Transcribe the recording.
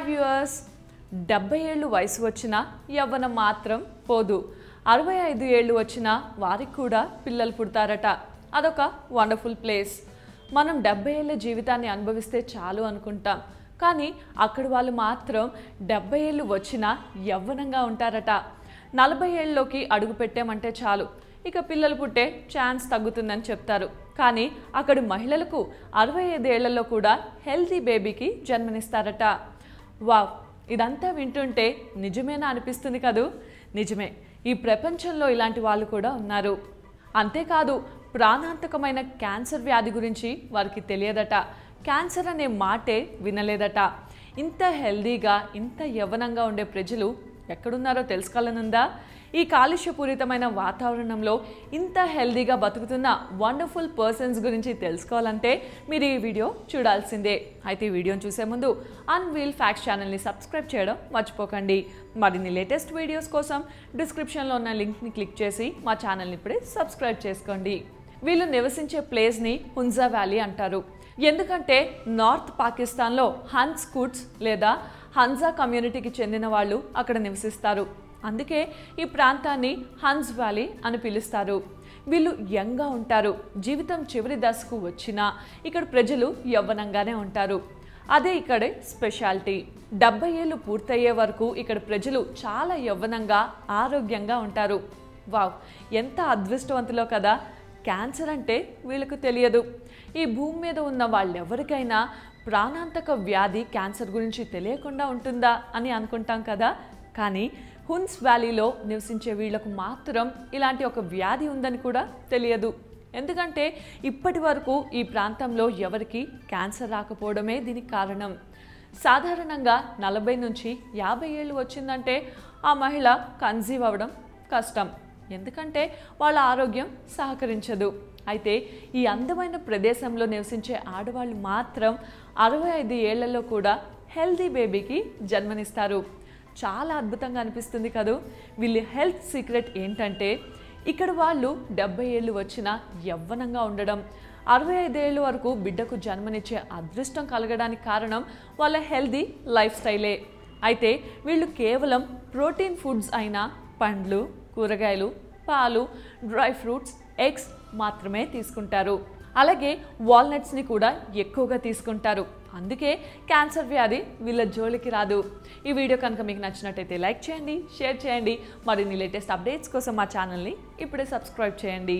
viewers 70 ఏళ్ళు వయసు వచ్చినా యవ్వనం మాత్రం పోదు 65 ఏళ్ళు వచ్చినా వారికి కూడా పిల్లలు పుడతారట అదొక వండర్ఫుల్ ప్లేస్ మనం 70 ఏళ్ల జీవితాన్ని అనుభవిస్తే చాలు అనుకుంటాం కానీ అక్కడ వాళ్ళు మాత్రం 70 ఏళ్ళు వచ్చినా యవ్వనంగా ఉంటారట 40 ఏళ్ళలోకి అడుగు పెట్టామంటే చాలు ఇక పిల్లలు పుట్టే ఛాన్స్ తగ్గుతుందని చెప్తారు కానీ అక్కడ మహిళలకు 65 ఏళ్లలో కూడా హెల్తీ బేబీకి జన్మనిస్తారట వావ్ ఇదంతా వింటుంటే నిజమేనా అనిపిస్తుంది కదూ నిజమే ఈ ప్రపంచంలో ఇలాంటి వాళ్ళు కూడా ఉన్నారు అంతేకాదు ప్రాణాంతకమైన క్యాన్సర్ వ్యాధి గురించి వారికి తెలియదట క్యాన్సర్ అనే మాటే వినలేదట ఇంత హెల్దీగా ఇంత యవ్వనంగా ఉండే ప్రజలు ఎక్కడున్నారో తెలుసుకోవాలనుందా ఈ కాలుష్యపూరితమైన వాతావరణంలో ఇంత హెల్దీగా బతుకుతున్న వండర్ఫుల్ పర్సన్స్ గురించి తెలుసుకోవాలంటే మీరు ఈ వీడియో చూడాల్సిందే అయితే ఈ వీడియోని చూసే ముందు అన్వీల్ ఫ్యాక్ట్స్ ఛానల్ని సబ్స్క్రైబ్ చేయడం మర్చిపోకండి మరిన్ని లేటెస్ట్ వీడియోస్ కోసం డిస్క్రిప్షన్లో ఉన్న లింక్ని క్లిక్ చేసి మా ఛానల్ని ఇప్పుడే సబ్స్క్రైబ్ చేసుకోండి వీళ్ళు నివసించే ప్లేస్ని హుంజా వ్యాలీ అంటారు ఎందుకంటే నార్త్ పాకిస్తాన్లో హన్స్ కుట్స్ లేదా హన్జా కమ్యూనిటీకి చెందిన వాళ్ళు అక్కడ నివసిస్తారు అందుకే ఈ ప్రాంతాన్ని హన్స్ వ్యాలీ అని పిలుస్తారు వీళ్ళు యంగ్గా ఉంటారు జీవితం చివరి దశకు వచ్చినా ఇక్కడ ప్రజలు యవ్వనంగానే ఉంటారు అదే ఇక్కడే స్పెషాలిటీ 70 ఏళ్ళు పూర్తయ్యే వరకు ఇక్కడ ప్రజలు చాలా యవ్వనంగా ఆరోగ్యంగా ఉంటారు వావ్ ఎంత అదృష్టవంతులో కదా క్యాన్సర్ అంటే వీళ్ళకు తెలియదు ఈ భూమి మీద ఉన్న వాళ్ళెవరికైనా ప్రాణాంతక వ్యాధి క్యాన్సర్ గురించి తెలియకుండా ఉంటుందా అని అనుకుంటాం కదా కానీ హున్స్ వ్యాలీలో నివసించే వీళ్లకు మాత్రం ఇలాంటి ఒక వ్యాధి ఉందని కూడా తెలియదు ఎందుకంటే ఇప్పటి వరకు ఈ ప్రాంతంలో ఎవరికి క్యాన్సర్ రాకపోవడమే దీనికి కారణం సాధారణంగా 40 నుంచి 50 ఏళ్ళు వచ్చిందంటే ఆ మహిళ కన్సీవ్ అవ్వడం కష్టం ఎందుకంటే వాళ్ళ ఆరోగ్యం సహకరించదు అయితే ఈ అందమైన ప్రదేశంలో నివసించే ఆడవాళ్ళు మాత్రం 65 ఏళ్లలో కూడా హెల్దీ బేబీకి జన్మనిస్తారు చాలా అద్భుతంగా అనిపిస్తుంది కదూ వీళ్ళ హెల్త్ సీక్రెట్ ఏంటంటే ఇక్కడ వాళ్ళు 70 ఏళ్ళు వచ్చినా యవ్వనంగా ఉండడం 65 ఏళ్ళ వరకు బిడ్డకు జన్మనిచ్చే అదృష్టం కలగడానికి కారణం వాళ్ళ హెల్దీ లైఫ్ స్టైలే అయితే వీళ్ళు కేవలం ప్రోటీన్ ఫుడ్స్ అయిన పండ్లు కూరగాయలు పాలు డ్రై ఫ్రూట్స్ ఎగ్స్ మాత్రమే తీసుకుంటారు అలాగే వాల్నట్స్ని కూడా ఎక్కువగా తీసుకుంటారు అందుకే క్యాన్సర్ వ్యాధి వీళ్ళ జోలికి రాదు ఈ వీడియో కనుక మీకు నచ్చినట్టయితే లైక్ చేయండి షేర్ చేయండి మరిన్ని లేటెస్ట్ అప్డేట్స్ కోసం మా ఛానల్ని ఇప్పుడే సబ్స్క్రైబ్ చేయండి